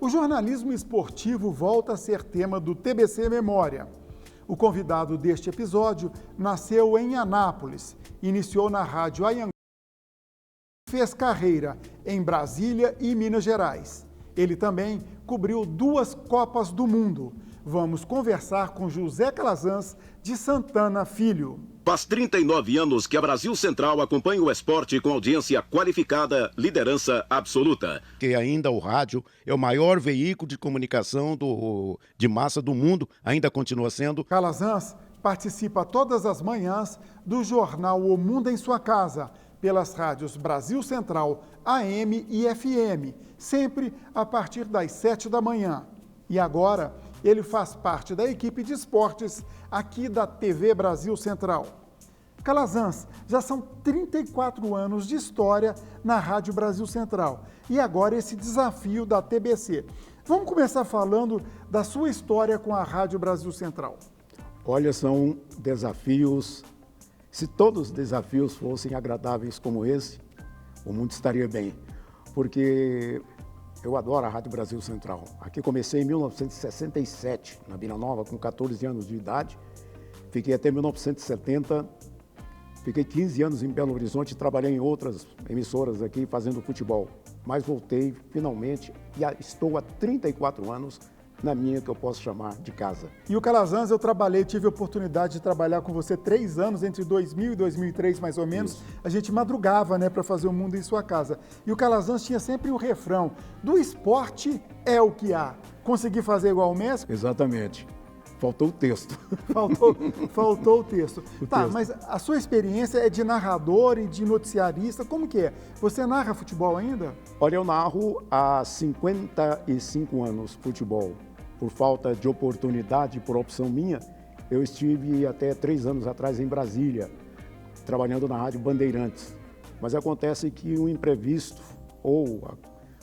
O jornalismo esportivo volta a ser tema do TBC Memória. O convidado deste episódio nasceu em Anápolis, iniciou na Rádio Anhanguera, fez carreira em Brasília e Minas Gerais. Ele também cobriu 2 Copas do Mundo. Vamos conversar com José Calazans de Santana Filho. Faz 39 anos que a Brasil Central acompanha o esporte com audiência qualificada, liderança absoluta. Que ainda o rádio é o maior veículo de comunicação de massa do mundo, ainda continua sendo. Calazans participa todas as manhãs do jornal O Mundo em Sua Casa, pelas rádios Brasil Central, AM e FM, sempre a partir das 7 da manhã. E agora, ele faz parte da equipe de esportes aqui da TV Brasil Central. Calazans, já são 34 anos de história na Rádio Brasil Central e agora esse desafio da TBC. Vamos começar falando da sua história com a Rádio Brasil Central. Olha, são desafios. Se todos os desafios fossem agradáveis como esse, o mundo estaria bem, porque eu adoro a Rádio Brasil Central. Aqui comecei em 1967, na Vila Nova, com 14 anos de idade. Fiquei até 1970, fiquei 15 anos em Belo Horizonte e trabalhei em outras emissoras aqui fazendo futebol. Mas voltei finalmente e estou há 34 anos na minha, que eu posso chamar de casa. E o Calazans, tive a oportunidade de trabalhar com você 3 anos, entre 2000 e 2003 mais ou menos. Isso. A gente madrugava, né, para fazer o Mundo em Sua Casa. E o Calazans tinha sempre o refrão: do esporte é o que há. Consegui fazer igual o Messi? Exatamente. Faltou o texto. Faltou o texto. Tá, mas a sua experiência é de narrador e de noticiarista, como que é? Você narra futebol ainda? Olha, eu narro há 55 anos futebol. Por falta de oportunidade, por opção minha, eu estive até 3 anos atrás em Brasília, trabalhando na Rádio Bandeirantes. Mas acontece que um imprevisto ou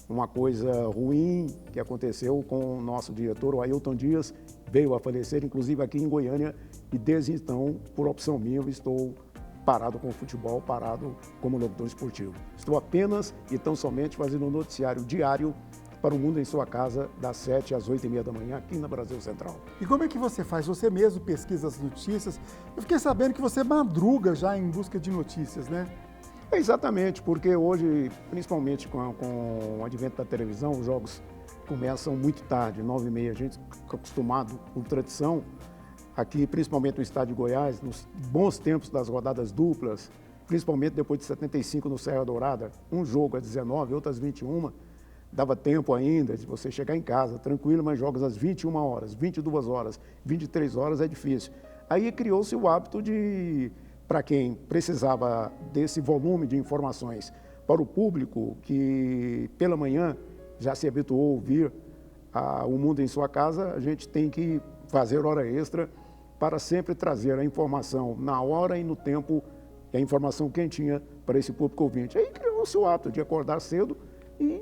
uma coisa ruim que aconteceu com o nosso diretor, o Ailton Dias, veio a falecer, inclusive aqui em Goiânia, e desde então, por opção minha, eu estou parado com o futebol, parado como locutor esportivo. Estou apenas e tão somente fazendo um noticiário diário para o Mundo em Sua Casa, das 7 às 8h30 da manhã, aqui na Brasil Central. E como é que você faz? Você mesmo pesquisa as notícias? Eu fiquei sabendo que você madruga já em busca de notícias, né? É exatamente, porque hoje, principalmente com o advento da televisão, os jogos começam muito tarde, 9h30. A gente fica acostumado com tradição, aqui principalmente no estado de Goiás, nos bons tempos das rodadas duplas, principalmente depois de 75 no Serra Dourada, um jogo às 19, outro às 21, dava tempo ainda de você chegar em casa tranquilo, mas jogos às 21 horas, 22 horas, 23 horas é difícil. Aí criou-se o hábito de, para quem precisava desse volume de informações, para o público que pela manhã já se habituou a ouvir o Mundo em Sua Casa, a gente tem que fazer hora extra para sempre trazer a informação na hora e no tempo, a informação quentinha para esse público ouvinte. Aí criou-se o hábito de acordar cedo e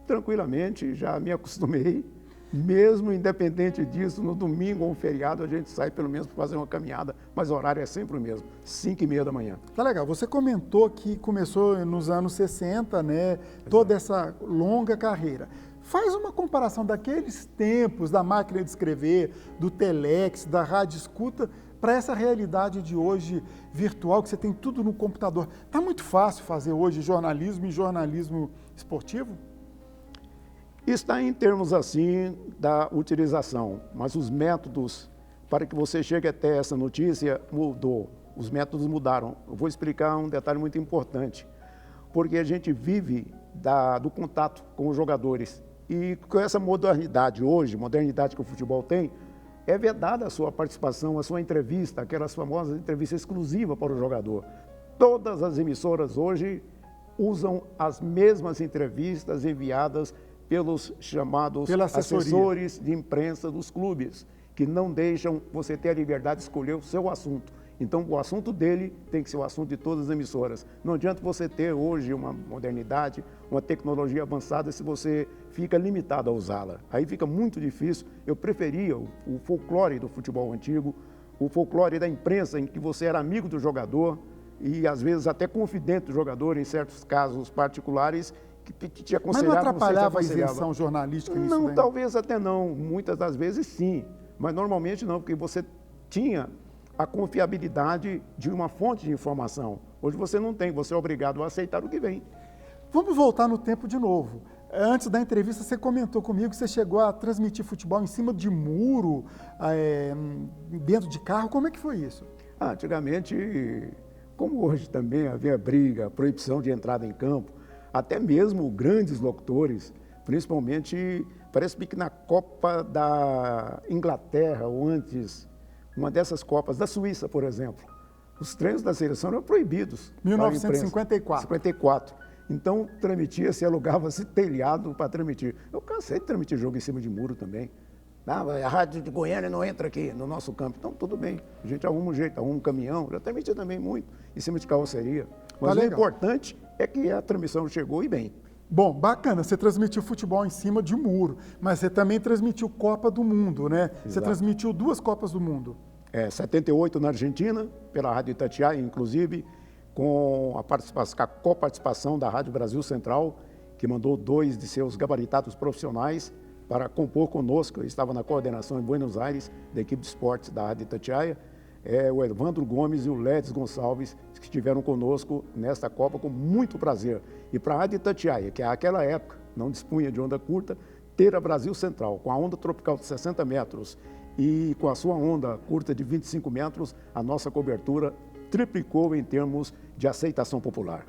tranquilamente já me acostumei, mesmo independente disso, no domingo ou um feriado a gente sai pelo menos para fazer uma caminhada, mas o horário é sempre o mesmo, 5h30 da manhã. Tá legal, você comentou que começou nos anos 60, né, toda essa longa carreira. Faz uma comparação daqueles tempos da máquina de escrever, do telex, da rádio escuta, para essa realidade de hoje virtual, que você tem tudo no computador. Tá muito fácil fazer hoje jornalismo e jornalismo esportivo? Está em termos assim da utilização, mas os métodos para que você chegue até essa notícia mudou, os métodos mudaram. Eu vou explicar um detalhe muito importante, porque a gente vive do contato com os jogadores e com essa modernidade hoje, modernidade que o futebol tem, é vedada a sua participação, a sua entrevista, aquelas famosas entrevistas exclusivas para o jogador. Todas as emissoras hoje usam as mesmas entrevistas enviadas pelos chamados assessores de imprensa dos clubes, que não deixam você ter a liberdade de escolher o seu assunto. Então, o assunto dele tem que ser o assunto de todas as emissoras. Não adianta você ter hoje uma modernidade, uma tecnologia avançada, se você fica limitado a usá-la. Aí fica muito difícil. Eu preferia o folclore do futebol antigo, o folclore da imprensa, em que você era amigo do jogador e, às vezes, até confidente do jogador, em certos casos particulares, que te Mas aconselhava. não atrapalhava a sei se aconselhava. isenção jornalística nisso Não, daí? talvez até não. Muitas das vezes sim, mas normalmente não, porque você tinha a confiabilidade de uma fonte de informação. Hoje você não tem, você é obrigado a aceitar o que vem. Vamos voltar no tempo de novo. Antes da entrevista, você comentou comigo que você chegou a transmitir futebol em cima de muro, dentro de carro. Como é que foi isso? Antigamente, como hoje também havia briga, proibição de entrada em campo, até mesmo grandes locutores, principalmente, parece que na Copa da Inglaterra, ou antes, uma dessas Copas da Suíça, por exemplo, os treinos da seleção eram proibidos. 1954. 54. Então, transmitia-se, alugava-se telhado para transmitir. Eu cansei de transmitir jogo em cima de muro também. Não, a rádio de Goiânia não entra aqui no nosso campo. Então, tudo bem. A gente arruma um jeito, arruma um caminhão. Já transmitia também muito em cima de carroceria. Mas o importante é que a transmissão chegou e bem. Bom, bacana, você transmitiu futebol em cima de muro, mas você também transmitiu Copa do Mundo, né? Exato. Você transmitiu 2 Copas do Mundo. 78 na Argentina, pela Rádio Itatiaia, inclusive, com a coparticipação da Rádio Brasil Central, que mandou 2 de seus gabaritados profissionais para compor conosco. Eu estava na coordenação em Buenos Aires, da equipe de esportes da Rádio Itatiaia, o Evandro Gomes e o Ledes Gonçalves, que estiveram conosco nesta Copa com muito prazer. E para a Rádio Itatiaia, que naquela época não dispunha de onda curta, ter a Brasil Central, com a onda tropical de 60 metros e com a sua onda curta de 25 metros, a nossa cobertura triplicou em termos de aceitação popular.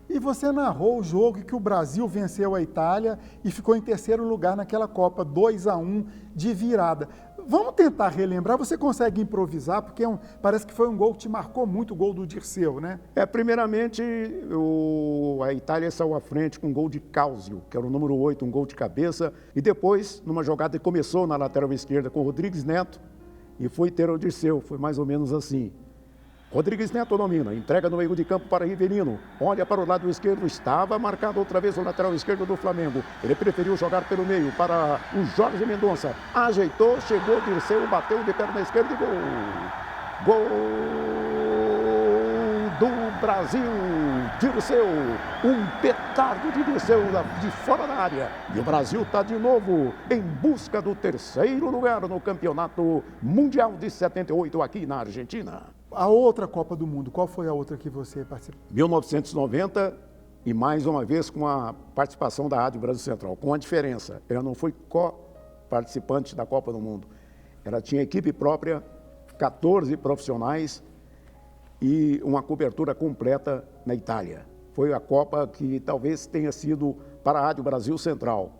E você narrou o jogo que o Brasil venceu a Itália e ficou em 3º lugar naquela Copa, 2-1 de virada. Vamos tentar relembrar, você consegue improvisar, porque parece que foi um gol que te marcou muito, o gol do Dirceu, né? Primeiramente, a Itália saiu à frente com um gol de Cáusio, que era o número 8, um gol de cabeça, e depois, numa jogada que começou na lateral esquerda com o Rodrigues Neto, e foi ter o Dirceu, foi mais ou menos assim. Rodrigues Neto domina, entrega no meio de campo para Rivelino, olha para o lado esquerdo, estava marcado outra vez o lateral esquerdo do Flamengo. Ele preferiu jogar pelo meio para o Jorge Mendonça, ajeitou, chegou, Dirceu, bateu de perna esquerda e gol! Gol do Brasil, Dirceu, um petardo de Dirceu de fora da área. E o Brasil está de novo em busca do 3º lugar no Campeonato Mundial de 78 aqui na Argentina. A outra Copa do Mundo, qual foi a outra que você participou? 1990 e mais uma vez com a participação da Rádio Brasil Central, com a diferença, ela não foi co-participante da Copa do Mundo, ela tinha equipe própria, 14 profissionais e uma cobertura completa na Itália. Foi a Copa que talvez tenha sido para a Rádio Brasil Central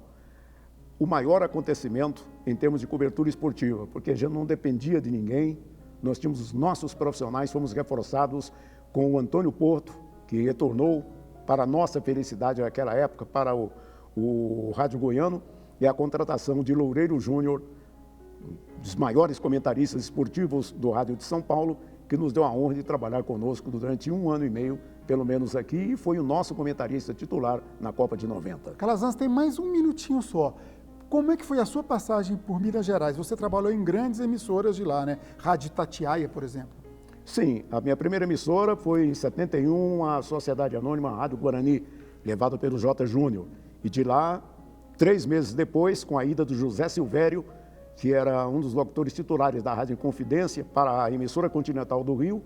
o maior acontecimento em termos de cobertura esportiva, porque já não dependia de ninguém. Nós tínhamos os nossos profissionais, fomos reforçados com o Antônio Porto, que retornou para a nossa felicidade naquela época, para o Rádio Goiano, e a contratação de Loureiro Júnior, dos maiores comentaristas esportivos do Rádio de São Paulo, que nos deu a honra de trabalhar conosco durante 1 ano e meio, pelo menos aqui, e foi o nosso comentarista titular na Copa de 90. Calazans, tem mais 1 minutinho só. Como é que foi a sua passagem por Minas Gerais? Você trabalhou em grandes emissoras de lá, né? Rádio Itatiaia, por exemplo. Sim, a minha primeira emissora foi em 71, a Sociedade Anônima Rádio Guarani, levada pelo J. Júnior. E de lá, 3 meses depois, com a ida do José Silvério, que era um dos locutores titulares da Rádio Confidência, para a emissora Continental do Rio,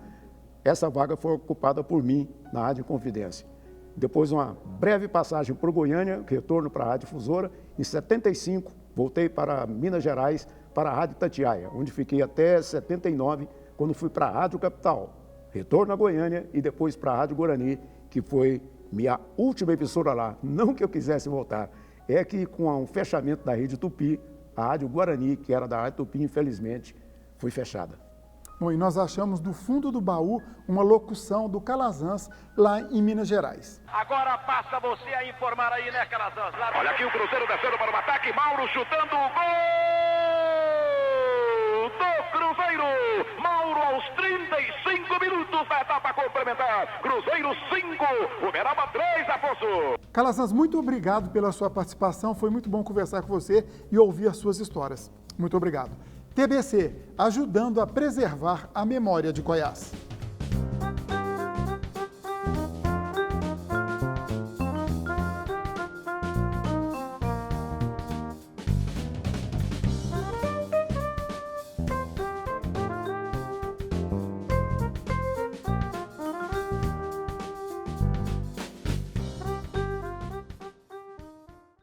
essa vaga foi ocupada por mim na Rádio Confidência. Depois, uma breve passagem por Goiânia, retorno para a Rádio Difusora. Em 75, voltei para Minas Gerais, para a Rádio Itatiaia, onde fiquei até 79, quando fui para a Rádio Capital. Retorno a Goiânia e depois para a Rádio Guarani, que foi minha última emissora lá. Não que eu quisesse voltar, é que com o fechamento da Rede Tupi, a Rádio Guarani, que era da Rádio Tupi, infelizmente, foi fechada. Bom, e nós achamos do fundo do baú uma locução do Calazans lá em Minas Gerais. Agora passa você a informar aí, né, Calazans? Olha aqui o Cruzeiro descendo para o ataque, Mauro chutando o gol do Cruzeiro. Mauro aos 35 minutos da etapa complementar. Cruzeiro 5, Uberaba 3, Afonso. Calazans, muito obrigado pela sua participação. Foi muito bom conversar com você e ouvir as suas histórias. Muito obrigado. TBC, ajudando a preservar a memória de Goiás.